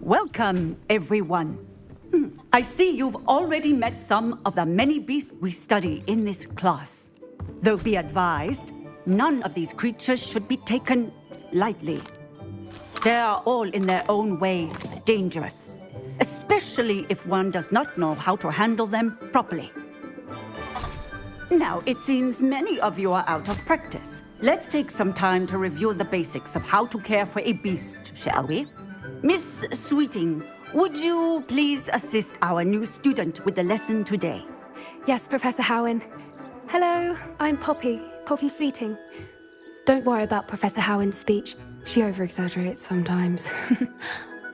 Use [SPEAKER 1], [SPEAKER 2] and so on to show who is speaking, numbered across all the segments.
[SPEAKER 1] Welcome, everyone. I see you've already met some of the many beasts we study in this class. Though be advised, none of these creatures should be taken lightly. They are all in their own way dangerous, especially if one does not know how to handle them properly. Now, it seems many of you are out of practice. Let's take some time to review the basics of how to care for a beast, shall we? Miss Sweeting, would you please assist our new student with the lesson today?
[SPEAKER 2] Yes, Professor Howen. Hello, I'm Poppy Sweeting. Don't worry about Professor Howen's speech. She over-exaggerates sometimes.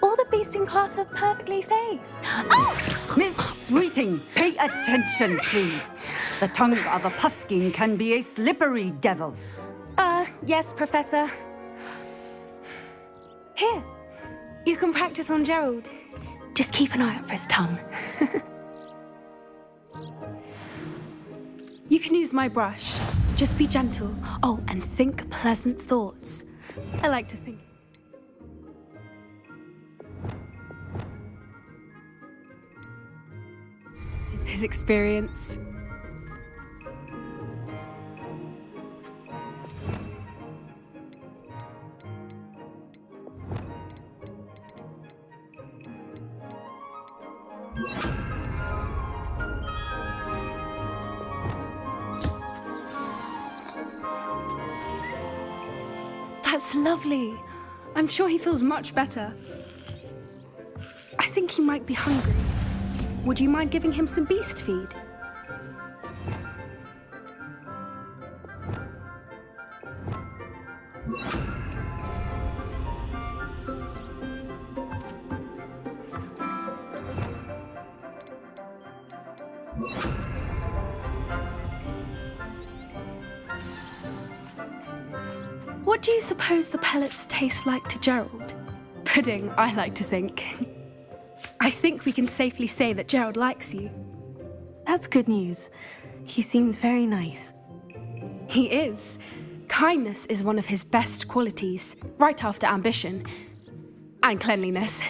[SPEAKER 2] All the beasts in class are perfectly safe. Oh!
[SPEAKER 1] Miss Sweeting, pay attention, please. The tongue of a puffskein can be a slippery devil.
[SPEAKER 2] Yes, Professor. Here, you can practice on Gerald. Just keep an eye out for his tongue. You can use my brush. Just be gentle. Oh, and think pleasant thoughts. I like to think. Just his experience. That's lovely. I'm sure he feels much better. I think he might be hungry. Would you mind giving him some beast feed? What do you suppose the pellets taste like to Gerald? Pudding, I like to think. I think we can safely say that Gerald likes you.
[SPEAKER 3] That's good news. He seems very nice.
[SPEAKER 2] He is. Kindness is one of his best qualities, right after ambition. And cleanliness.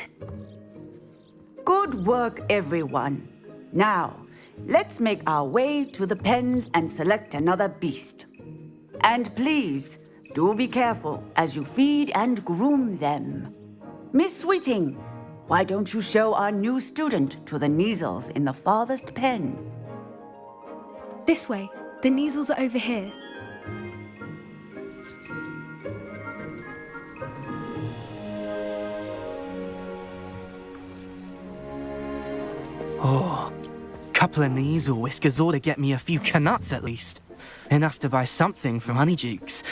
[SPEAKER 1] Good work, everyone. Now, let's make our way to the pens and select another beast. And please, do be careful as you feed and groom them. Miss Sweeting, why don't you show our new student to the Neasels in the farthest pen?
[SPEAKER 2] This way. The Neasels are over here.
[SPEAKER 4] Oh, couple of Neasel whiskers ought to get me a few canuts at least. Enough to buy something from Honeydukes.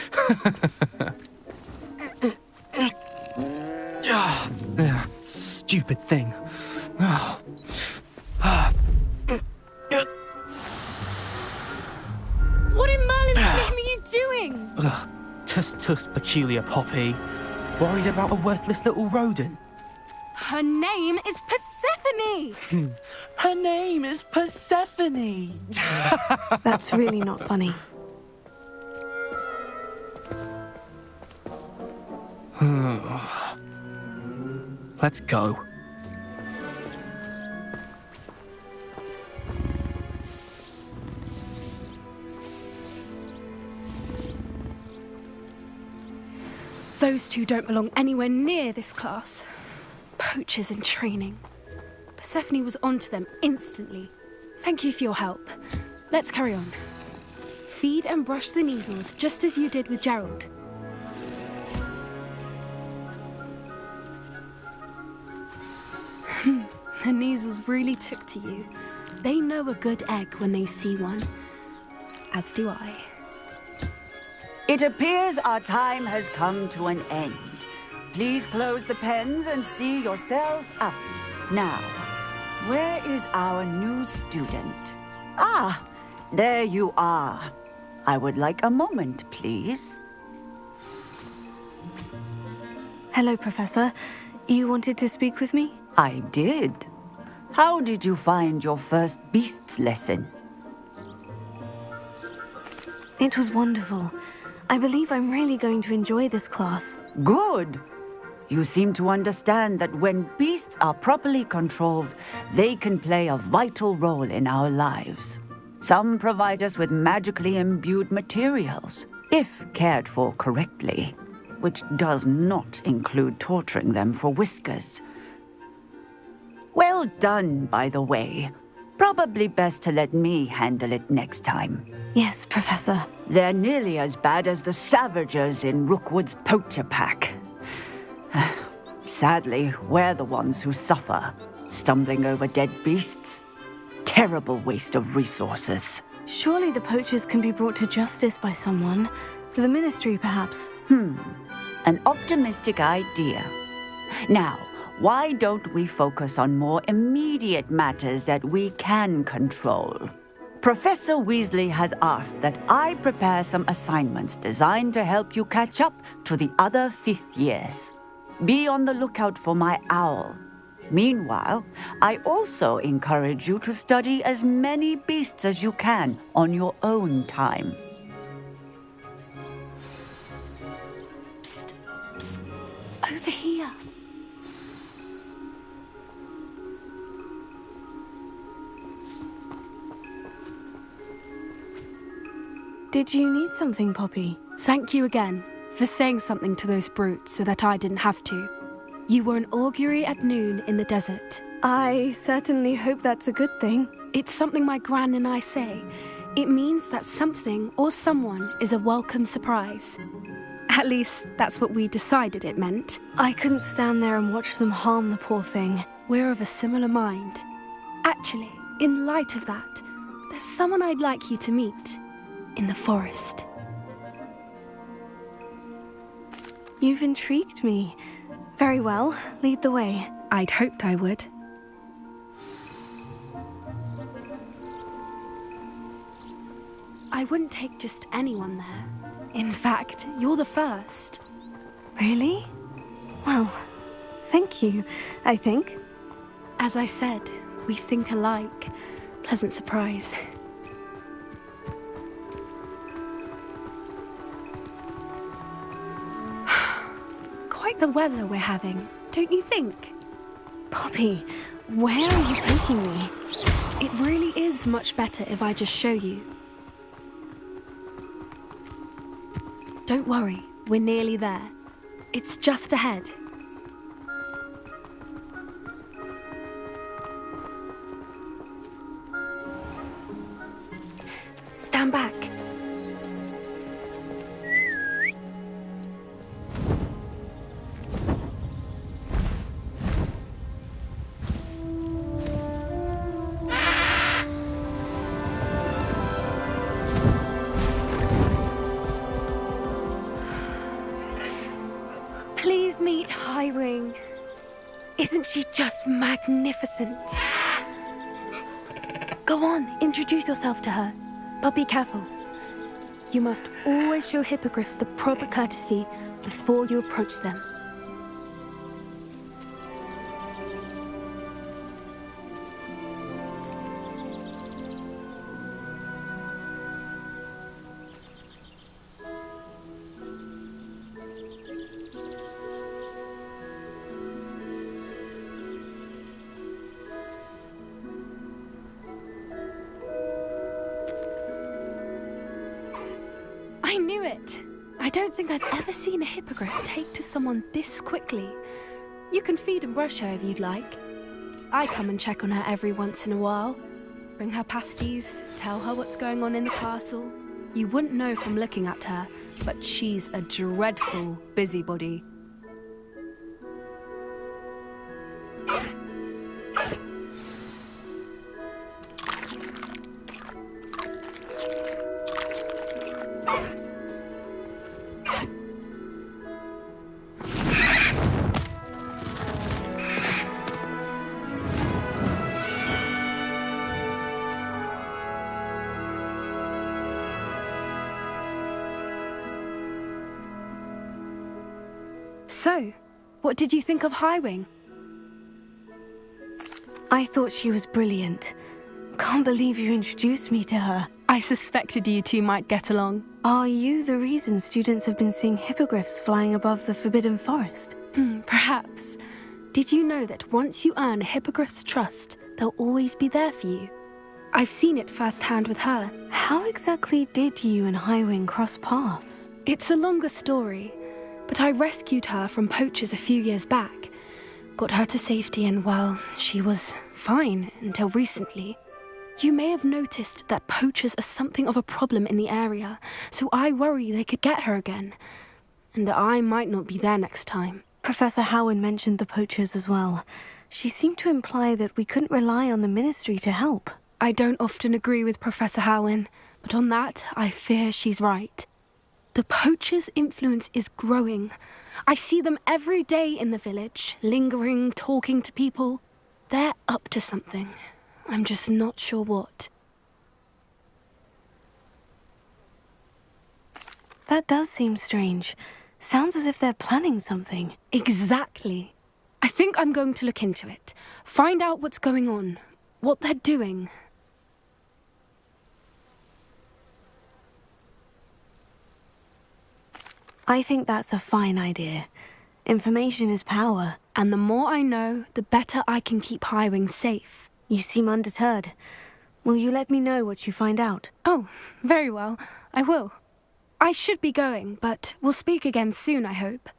[SPEAKER 4] Stupid thing.
[SPEAKER 2] What in Merlin's name are you doing?
[SPEAKER 4] Tuss, peculiar Poppy. Worried about a worthless little rodent.
[SPEAKER 2] Her name is Persephone!
[SPEAKER 4] Her name is Persephone!
[SPEAKER 3] That's really not funny.
[SPEAKER 4] Let's go.
[SPEAKER 2] Those two don't belong anywhere near this class. Poachers in training. Persephone was onto them instantly. Thank you for your help. Let's carry on. Feed and brush the Neasels just as you did with Gerald. The Neasels really took to you. They know a good egg when they see one. As do I.
[SPEAKER 1] It appears our time has come to an end. Please close the pens and see yourselves out. Now, where is our new student? Ah, there you are. I would like a moment, please.
[SPEAKER 3] Hello, Professor. You wanted to speak with me?
[SPEAKER 1] I did. How did you find your first beasts lesson?
[SPEAKER 3] It was wonderful. I believe I'm really going to enjoy this class.
[SPEAKER 1] Good. You seem to understand that when beasts are properly controlled, they can play a vital role in our lives. Some provide us with magically imbued materials, if cared for correctly, which does not include torturing them for whiskers. Well done, by the way. Probably best to let me handle it next time.
[SPEAKER 3] Yes, Professor.
[SPEAKER 1] They're nearly as bad as the Savagers in Rookwood's poacher pack. Sadly, we're the ones who suffer, stumbling over dead beasts. Terrible waste of resources.
[SPEAKER 3] Surely the poachers can be brought to justice by someone. The Ministry, perhaps.
[SPEAKER 1] An optimistic idea. Now, why don't we focus on more immediate matters that we can control? Professor Weasley has asked that I prepare some assignments designed to help you catch up to the other 5th years. Be on the lookout for my owl. Meanwhile, I also encourage you to study as many beasts as you can on your own time.
[SPEAKER 2] Psst, psst, over here.
[SPEAKER 3] Did you need something, Poppy?
[SPEAKER 2] Thank you again for saying something to those brutes so that I didn't have to. You were an augury at noon in the desert.
[SPEAKER 3] I certainly hope that's a good thing.
[SPEAKER 2] It's something my gran and I say. It means that something or someone is a welcome surprise. At least, that's what we decided it meant.
[SPEAKER 3] I couldn't stand there and watch them harm the poor thing.
[SPEAKER 2] We're of a similar mind. Actually, in light of that, there's someone I'd like you to meet in the forest.
[SPEAKER 3] You've intrigued me. Very well, lead the way.
[SPEAKER 2] I'd hoped I would. I wouldn't take just anyone there. In fact, you're the first.
[SPEAKER 3] Really? Well, thank you, I think.
[SPEAKER 2] As I said, we think alike. Pleasant surprise. Quite the weather we're having, don't you think?
[SPEAKER 3] Poppy, where are you taking me?
[SPEAKER 2] It really is much better if I just show you. Don't worry, we're nearly there. It's just ahead. Stand back. Please meet Highwing. Isn't she just magnificent? Go on, introduce yourself to her. But be careful. You must always show hippogriffs the proper courtesy before you approach them. I knew it! I don't think I've ever seen a hippogriff take to someone this quickly. You can feed and brush her if you'd like. I come and check on her every once in a while. Bring her pasties, tell her what's going on in the castle. You wouldn't know from looking at her, but she's a dreadful busybody. So, what did you think of Highwing?
[SPEAKER 3] I thought she was brilliant. Can't believe you introduced me to her.
[SPEAKER 2] I suspected you two might get along.
[SPEAKER 3] Are you the reason students have been seeing hippogriffs flying above the Forbidden Forest?
[SPEAKER 2] Perhaps. Did you know that once you earn a hippogriff's trust, they'll always be there for you? I've seen it firsthand with her.
[SPEAKER 3] How exactly did you and Highwing cross paths?
[SPEAKER 2] It's a longer story, but I rescued her from poachers a few years back. Got her to safety and, well, she was fine until recently. You may have noticed that poachers are something of a problem in the area, so I worry they could get her again. And I might not be there next time.
[SPEAKER 3] Professor Howin mentioned the poachers as well. She seemed to imply that we couldn't rely on the Ministry to help.
[SPEAKER 2] I don't often agree with Professor Howin, but on that, I fear she's right. The poachers' influence is growing. I see them every day in the village, lingering, talking to people. They're up to something. I'm just not sure what.
[SPEAKER 3] That does seem strange. Sounds as if they're planning something.
[SPEAKER 2] Exactly. I think I'm going to look into it. Find out what's going on, what they're doing.
[SPEAKER 3] I think that's a fine idea. Information is power.
[SPEAKER 2] And the more I know, the better I can keep Highwing safe.
[SPEAKER 3] You seem undeterred. Will you let me know what you find out?
[SPEAKER 2] Oh, very well. I will. I should be going, but we'll speak again soon, I hope.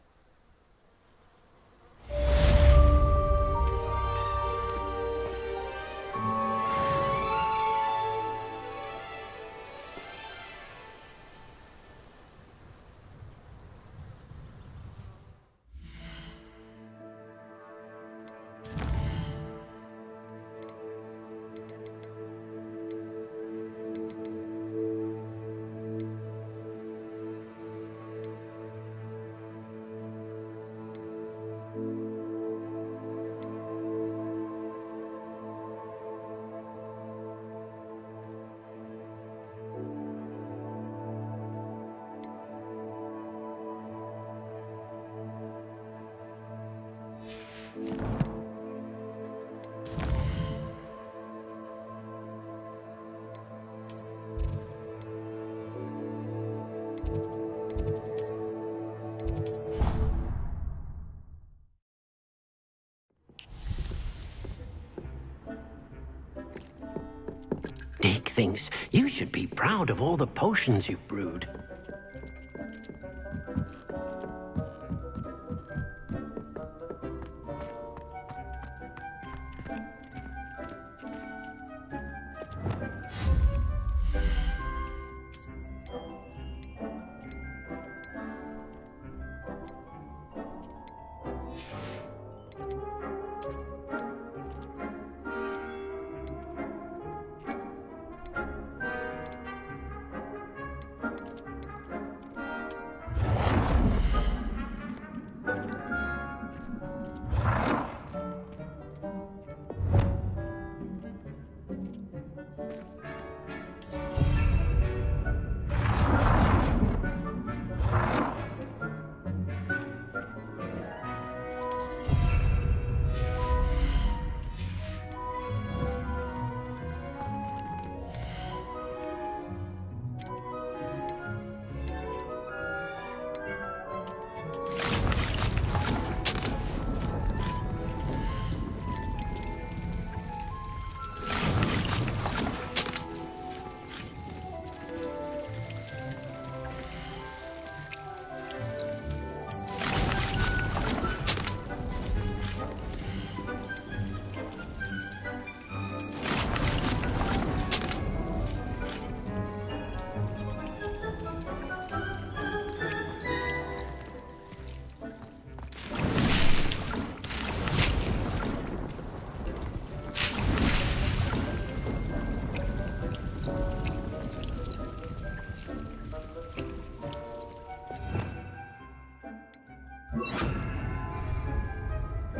[SPEAKER 5] Dick thinks you should be proud of all the potions you've brewed.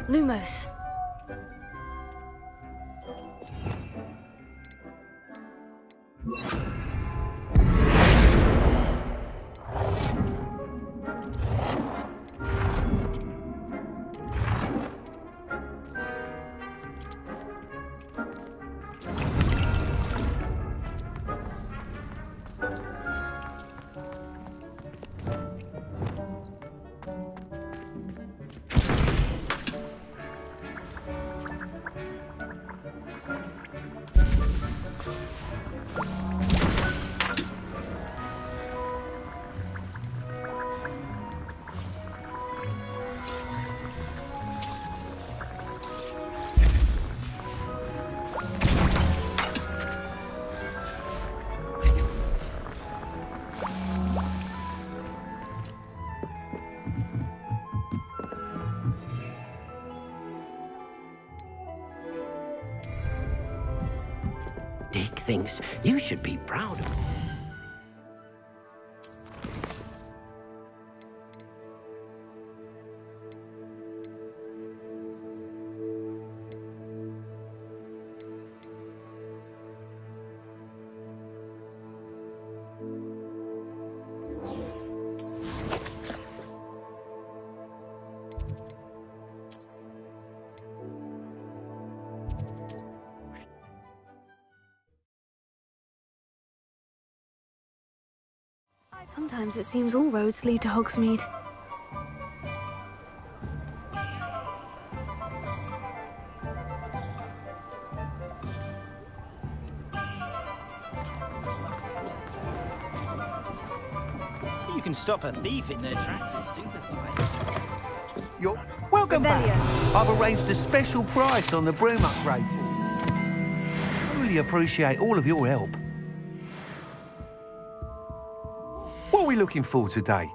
[SPEAKER 3] Lumos.
[SPEAKER 5] thinks you should be proud of.
[SPEAKER 3] Sometimes it seems all roads lead to Hogsmeade.
[SPEAKER 6] You can stop a thief in their tracks and stupefy.
[SPEAKER 7] You're welcome back.
[SPEAKER 3] Revelio.
[SPEAKER 7] I've arranged a special price on the broom upgrade. I really appreciate all of your help. What are we looking for today?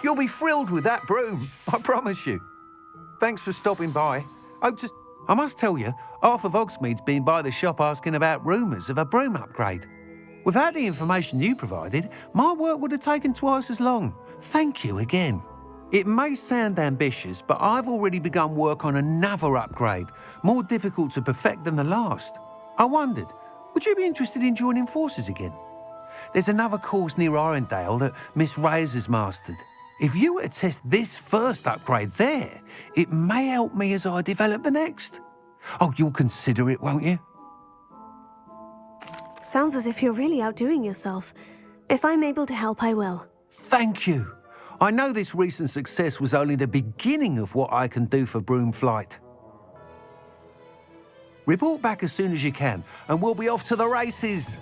[SPEAKER 7] You'll be thrilled with that broom, I promise you. Thanks for stopping by. I must tell you, half of Hogsmeade's been by the shop asking about rumours of a broom upgrade. Without the information you provided, my work would have taken twice as long. Thank you again. It may sound ambitious, but I've already begun work on another upgrade, more difficult to perfect than the last. I wondered, would you be interested in joining forces again? There's another course near Arendelle that Miss Reyes has mastered. If you were to test this first upgrade there, it may help me as I develop the next. Oh, you'll consider it, won't you?
[SPEAKER 3] Sounds as if you're really outdoing yourself. If I'm able to help, I will.
[SPEAKER 7] Thank you. I know this recent success was only the beginning of what I can do for Broomflight. Report back as soon as you can, and we'll be off to the races.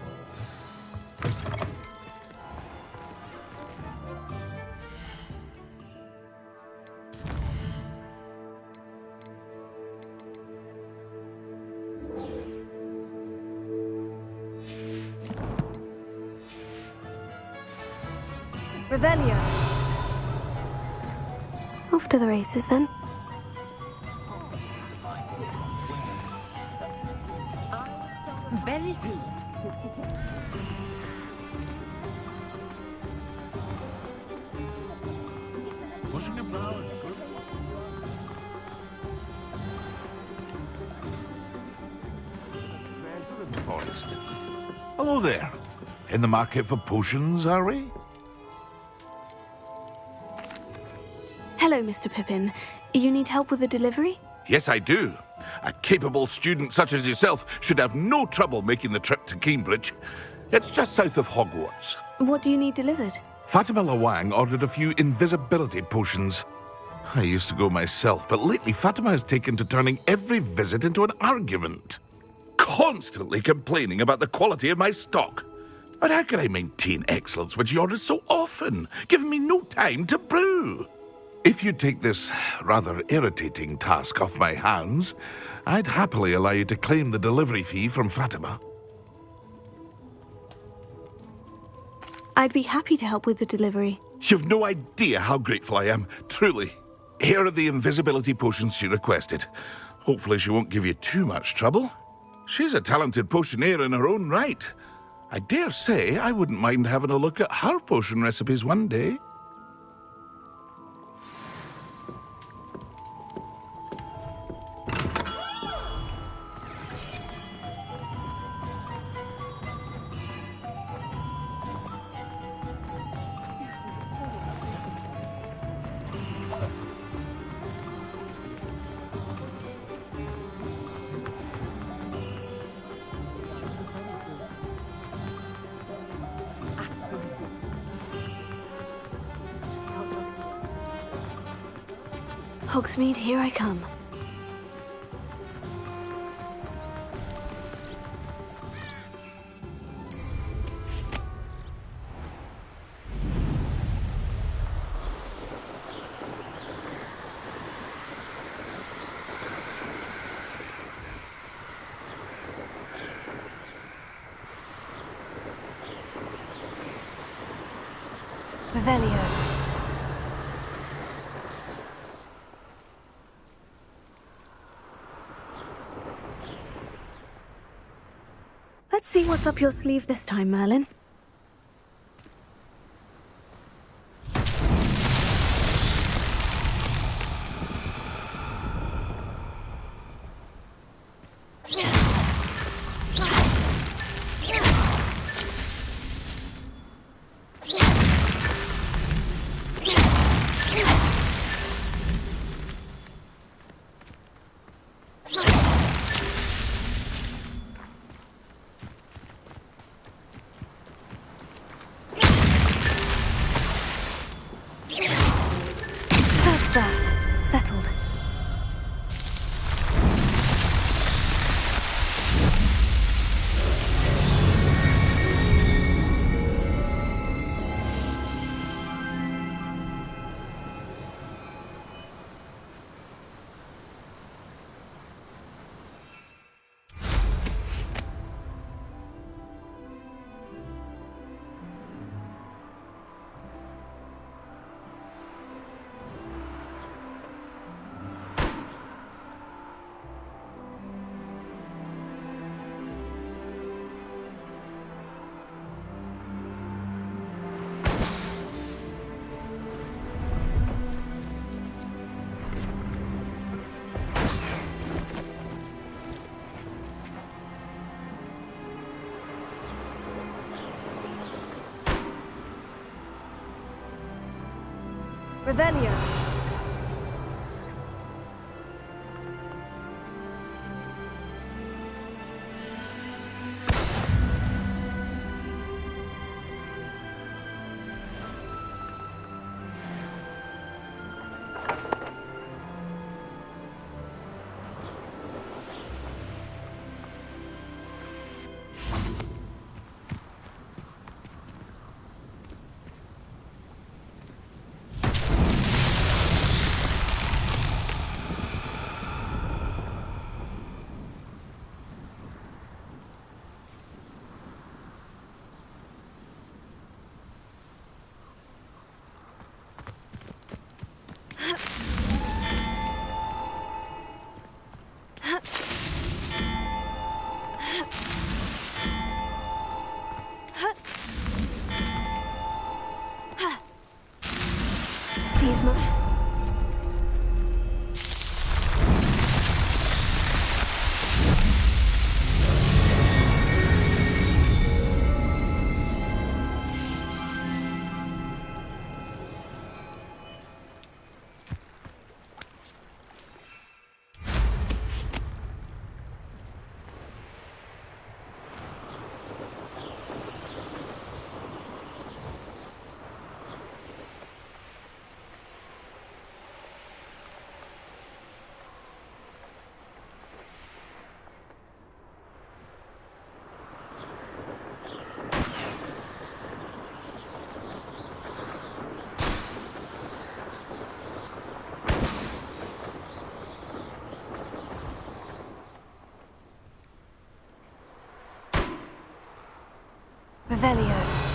[SPEAKER 3] Revelio. Off to the races, then.
[SPEAKER 5] Very good.
[SPEAKER 8] Forest. Hello there. In the market for potions, are we?
[SPEAKER 3] Hello, Mr. Pippin. You need help with the delivery?
[SPEAKER 8] Yes, I do. A capable student such as yourself should have no trouble making the trip to Cambridge. It's just south of Hogwarts.
[SPEAKER 3] What do you need delivered?
[SPEAKER 8] Fatima Lawang ordered a few invisibility potions. I used to go myself, but lately Fatima has taken to turning every visit into an argument. Constantly complaining about the quality of my stock. But how can I maintain excellence when she orders so often, giving me no time to brew? If you take this rather irritating task off my hands, I'd happily allow you to claim the delivery fee from Fatima.
[SPEAKER 3] I'd be happy to help with the delivery.
[SPEAKER 8] You've no idea how grateful I am, truly. Here are the invisibility potions she requested. Hopefully she won't give you too much trouble. She's a talented potioneer in her own right. I dare say I wouldn't mind having a look at her potion recipes one day.
[SPEAKER 3] Hogsmeade, here I come. Revelio. Let's see what's up your sleeve this time, Merlin. That's that. Settled. Revelio. Please, Mom. Revelio.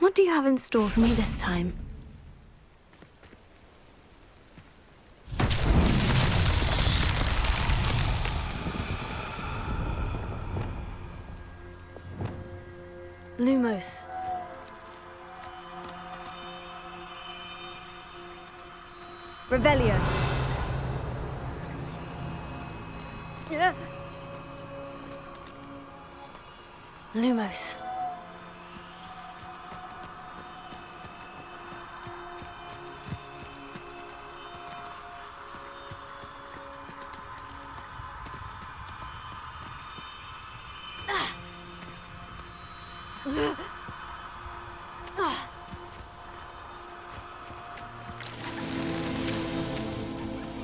[SPEAKER 3] What do you have in store for me this time? Lumos. Revelio. Lumos.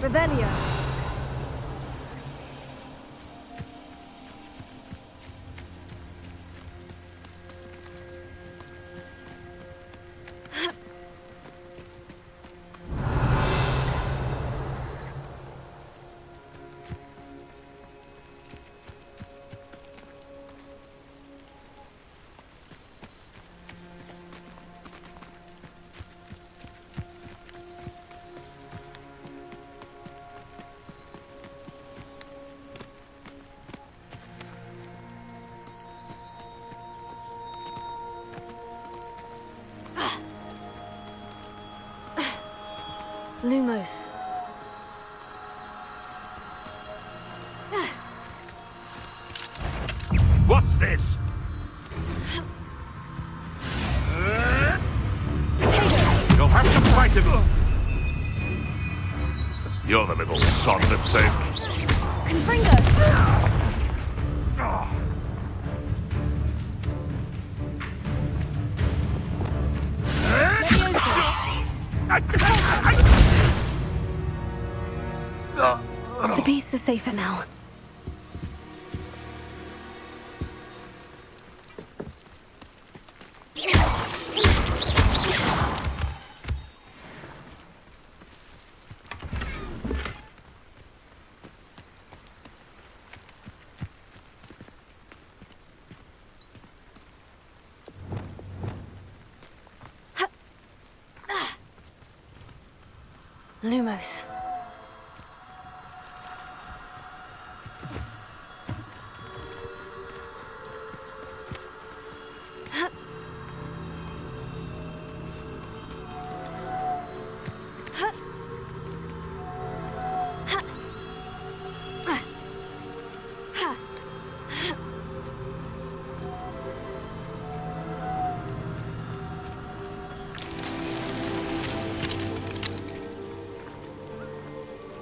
[SPEAKER 3] Revelio. Lumos.
[SPEAKER 8] What's this? You'll have to fight him. You're the little sod that saved.
[SPEAKER 3] Confringo. The beasts are safer now. Lumos.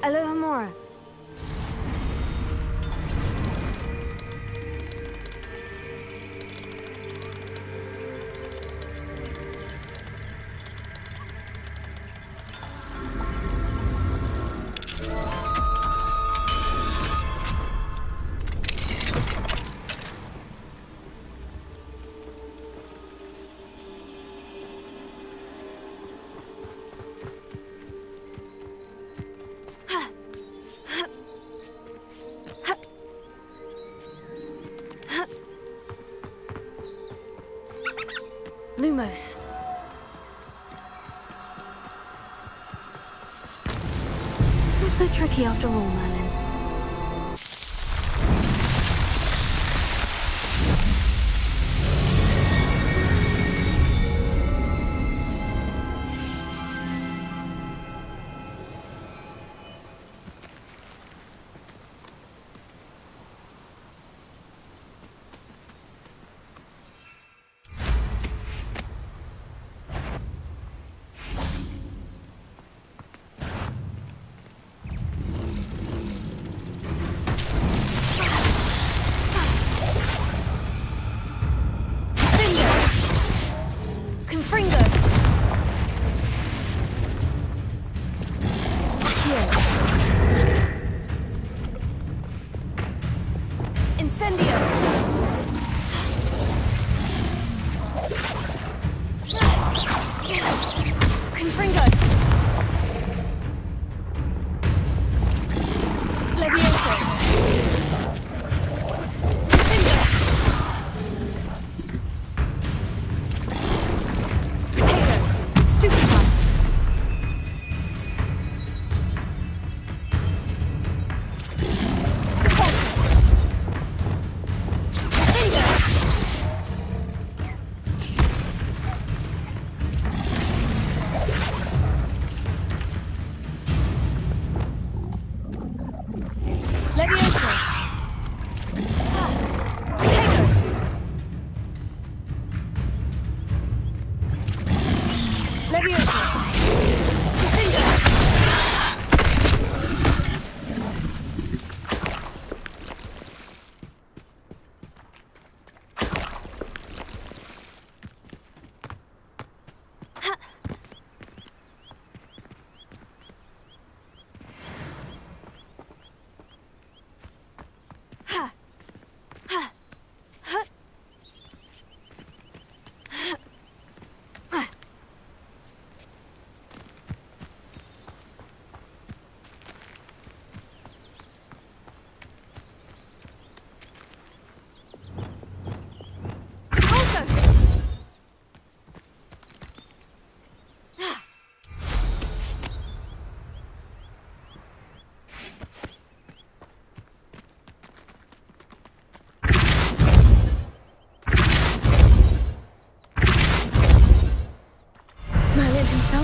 [SPEAKER 3] Alohomora. Lumos. Not so tricky after all, Merlin.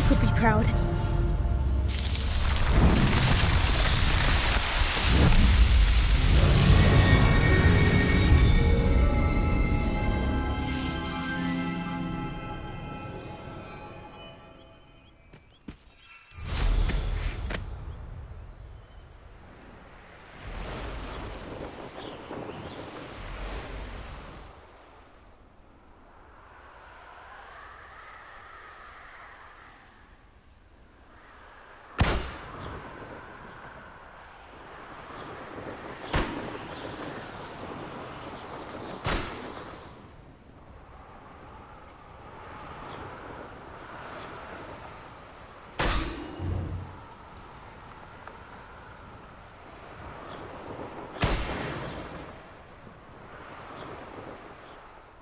[SPEAKER 3] Would be proud.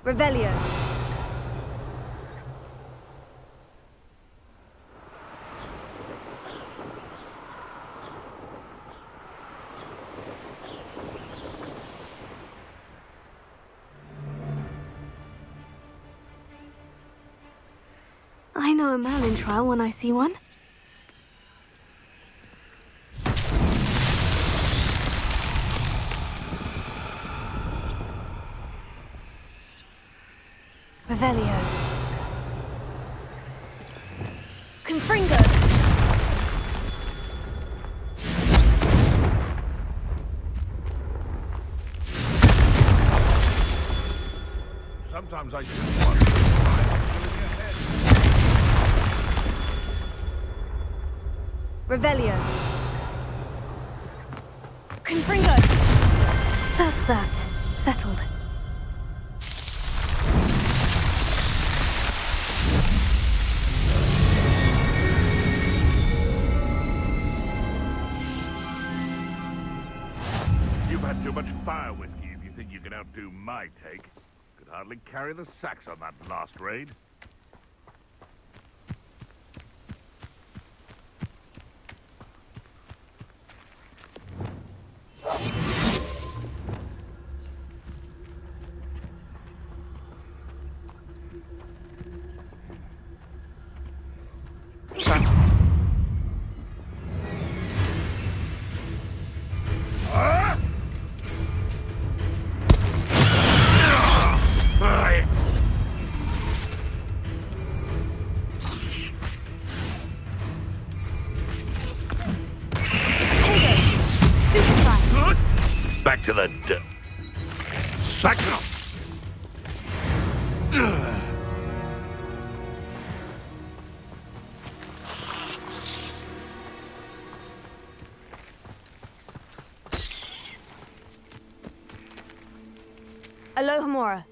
[SPEAKER 3] Revelio. I know a Merlin trial when I see one. Revelio. Confringo.
[SPEAKER 8] Sometimes I just wonder
[SPEAKER 3] Revelio. Confringo. That's that. Settled.
[SPEAKER 8] You've had too much fire whiskey if you think you can outdo my take. Could hardly carry the sacks on that last raid. Back to the back up.
[SPEAKER 3] Alohomora.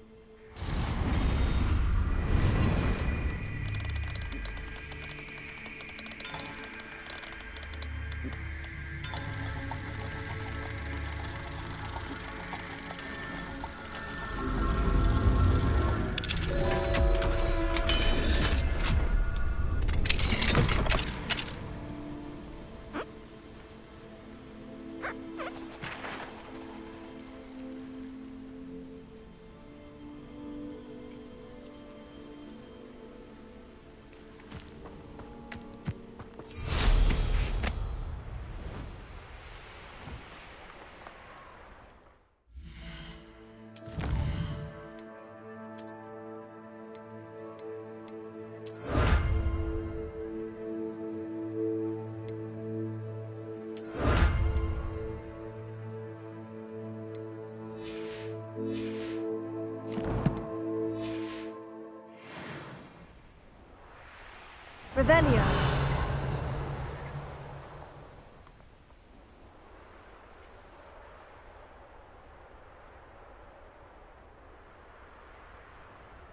[SPEAKER 3] Revelio.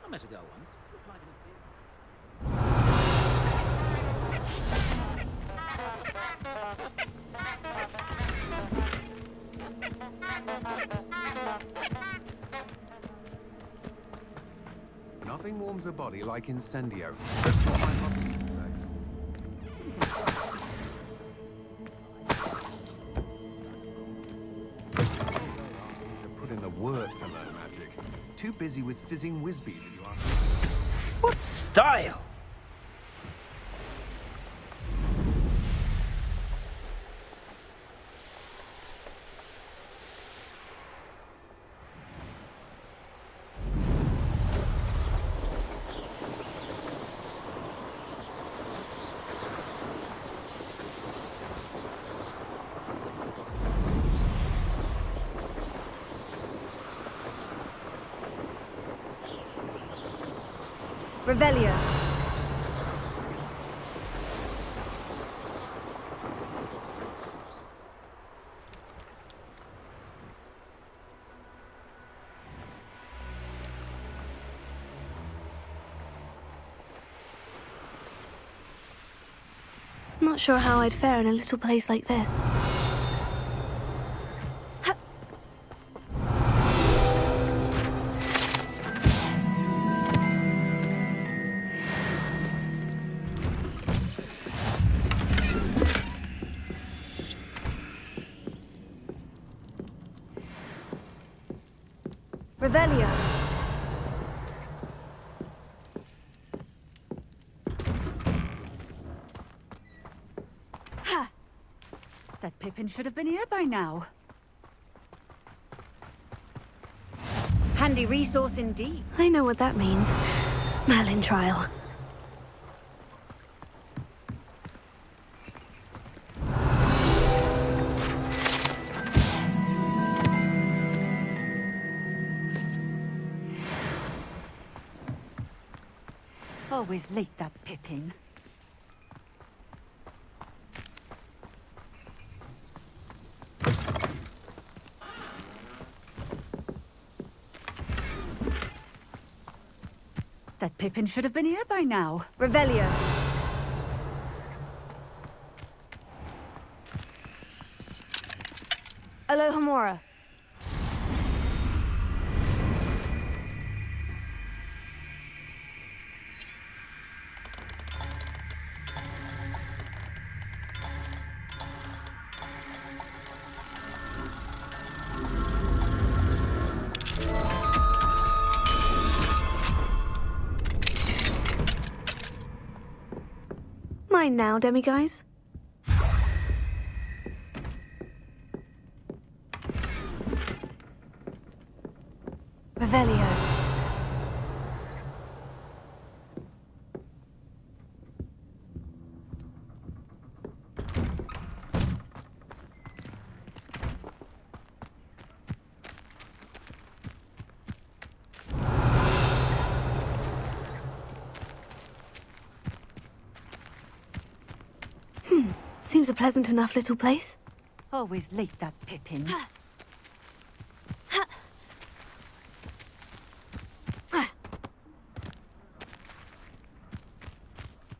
[SPEAKER 6] I met a girl once. Looked like an
[SPEAKER 7] Nothing warms a body like incendio. That's what my mother used to say. To put in the work to learn magic. Too busy with fizzing whiz-bees, if you ask me.
[SPEAKER 6] What style!
[SPEAKER 3] Revelio. Not sure how I'd fare in a little place like this. Revelio.
[SPEAKER 1] Ha! That Pippin should have been here by now.
[SPEAKER 9] Handy resource indeed.
[SPEAKER 3] I know what that means. Merlin trial.
[SPEAKER 1] Always late, that Pippin. That Pippin should have been here by now.
[SPEAKER 9] Revelio. Alohomora.
[SPEAKER 3] Mine now, demiguise. Revelio. Seems a pleasant enough little place.
[SPEAKER 1] Always late, that Pippin.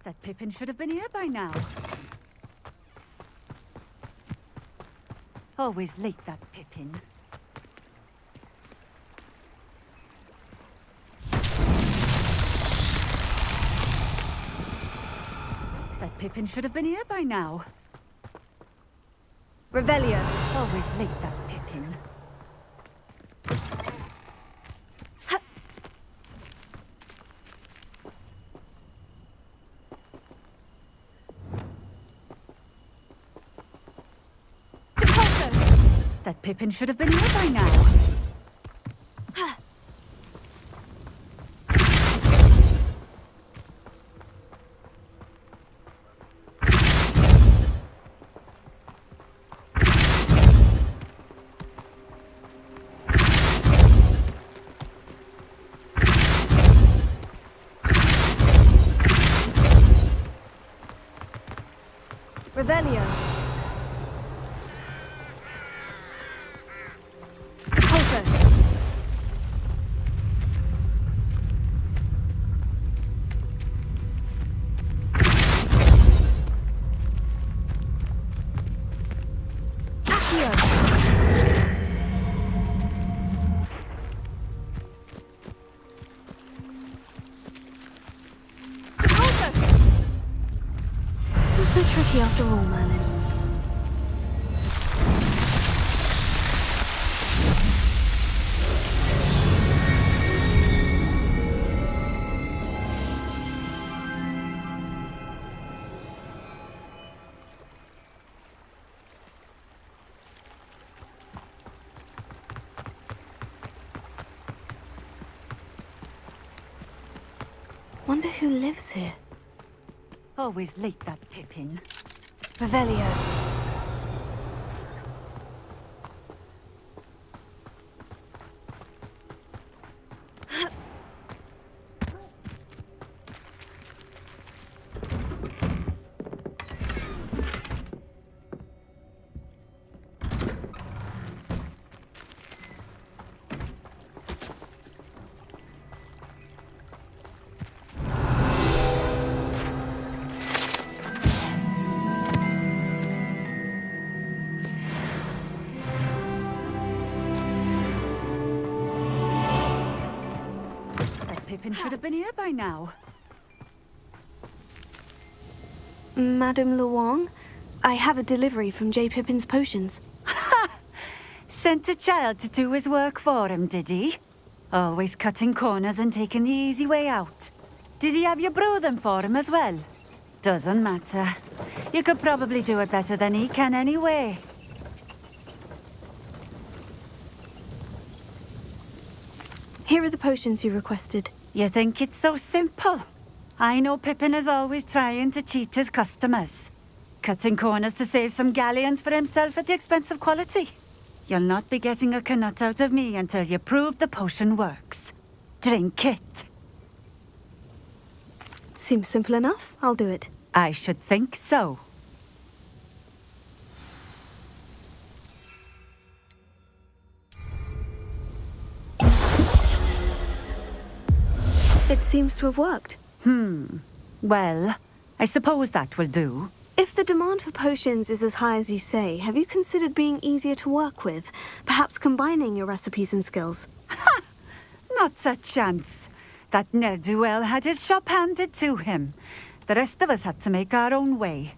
[SPEAKER 1] That Pippin should have been here by now. Always late, that Pippin. That Pippin should have been here by now.
[SPEAKER 9] Revelio.
[SPEAKER 1] Always late, that Pippin. That Pippin should have been here by now.
[SPEAKER 9] Revelio. Pulso. Accio. Pulso.
[SPEAKER 3] Not so tricky after all, Merlin. Wonder who lives here.
[SPEAKER 1] Always late, that Pippin.
[SPEAKER 3] Revelio.
[SPEAKER 1] Pippin should have been here by now.
[SPEAKER 3] Madame Luong, I have a delivery from J. Pippin's potions.
[SPEAKER 1] Sent a child to do his work for him, did he? Always cutting corners and taking the easy way out. Did he have you brew them for him as well? Doesn't matter. You could probably do it better than he can anyway.
[SPEAKER 3] Here are the potions you requested.
[SPEAKER 1] You think it's so simple? I know Pippin is always trying to cheat his customers. Cutting corners to save some galleons for himself at the expense of quality. You'll not be getting a canut out of me until you prove the potion works. Drink it.
[SPEAKER 3] Seems simple enough. I'll do it.
[SPEAKER 1] I should think so.
[SPEAKER 3] It seems to have worked.
[SPEAKER 1] Well, I suppose that will do.
[SPEAKER 3] If the demand for potions is as high as you say, have you considered being easier to work with? Perhaps combining your recipes and skills?
[SPEAKER 1] Not a chance. That ne'er-do-well had his shop handed to him. The rest of us had to make our own way.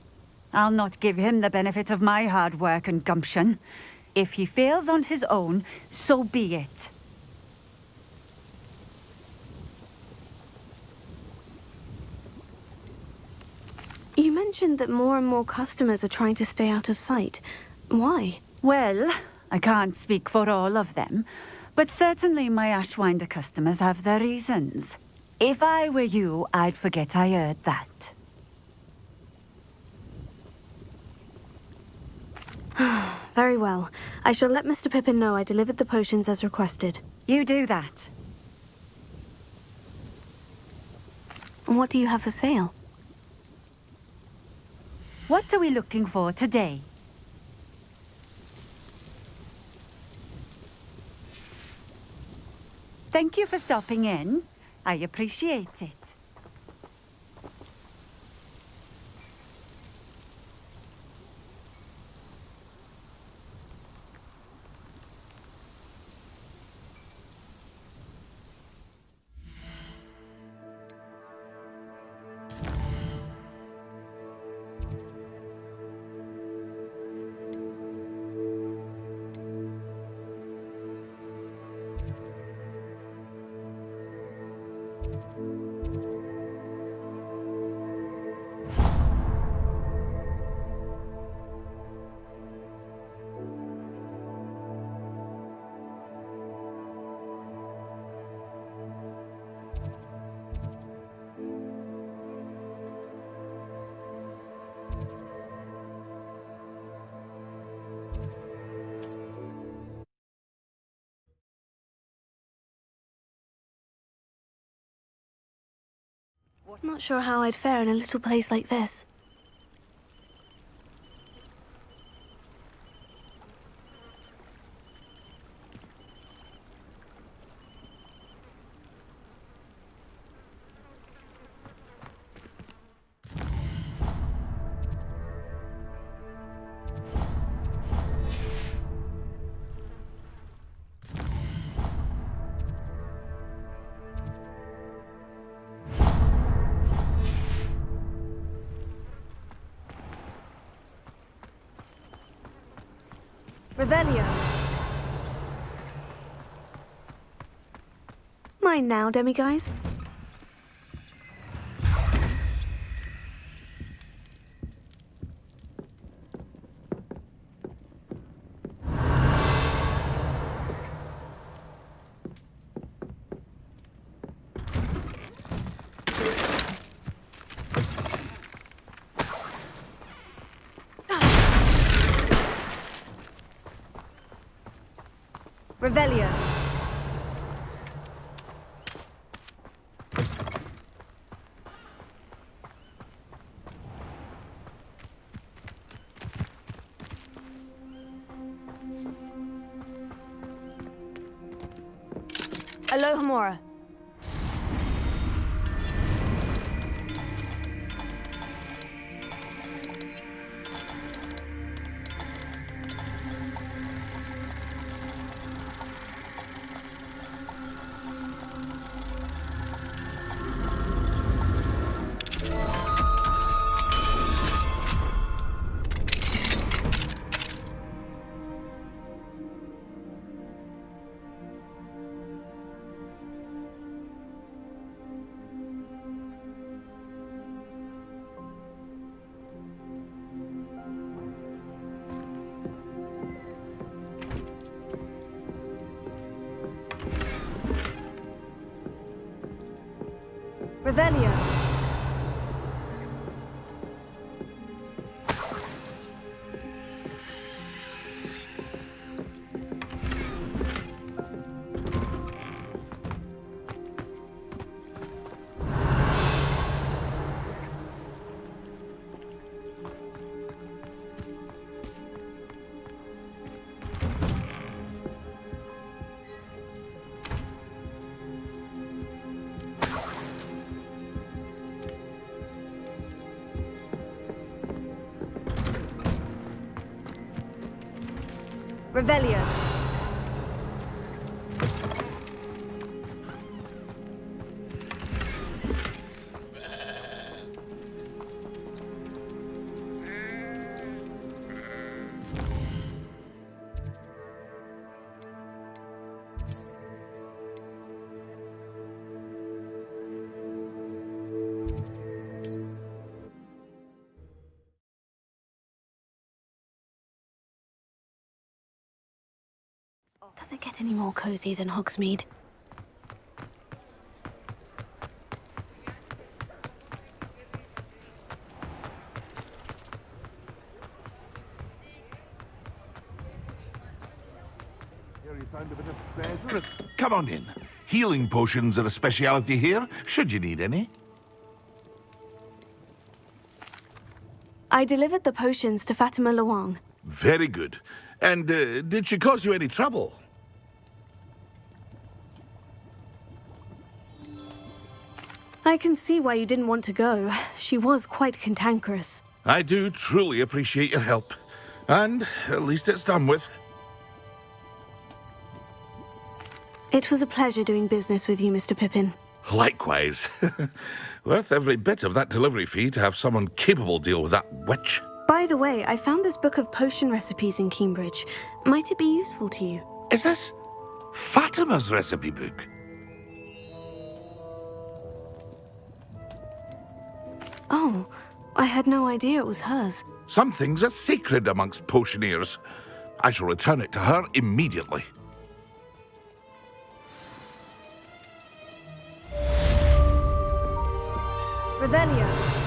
[SPEAKER 1] I'll not give him the benefit of my hard work and gumption. If he fails on his own, so be it.
[SPEAKER 3] You mentioned that more and more customers are trying to stay out of sight. Why?
[SPEAKER 1] Well, I can't speak for all of them, but certainly my Ashwinder customers have their reasons. If I were you, I'd forget I heard that.
[SPEAKER 3] Very well. I shall let Mr. Pippin know I delivered the potions as requested.
[SPEAKER 1] You do that.
[SPEAKER 3] And what do you have for sale?
[SPEAKER 1] What are we looking for today? Thank you for stopping in. I appreciate it.
[SPEAKER 3] Not sure how I'd fare in a little place like this. Revelio. Mine now, demiguise. Revelio. Alohomora. Revelio. Revelio. Does it get any more cozy than Hogsmeade?
[SPEAKER 8] Come on in. Healing potions are a speciality here, should you need any.
[SPEAKER 3] I delivered the potions to Fatima Luang.
[SPEAKER 8] Very good. And did she cause you any trouble?
[SPEAKER 3] I can see why you didn't want to go. She was quite cantankerous.
[SPEAKER 8] I do truly appreciate your help. And at least it's done with.
[SPEAKER 3] It was a pleasure doing business with you, Mr. Pippin.
[SPEAKER 8] Likewise. Worth every bit of that delivery fee to have someone capable deal with that witch.
[SPEAKER 3] By the way, I found this book of potion recipes in Cambridge. Might it be useful to you?
[SPEAKER 8] Is this Fatima's recipe book?
[SPEAKER 3] Oh, I had no idea it was hers.
[SPEAKER 8] Some things are sacred amongst potioneers. I shall return it to her immediately.
[SPEAKER 3] Revelio.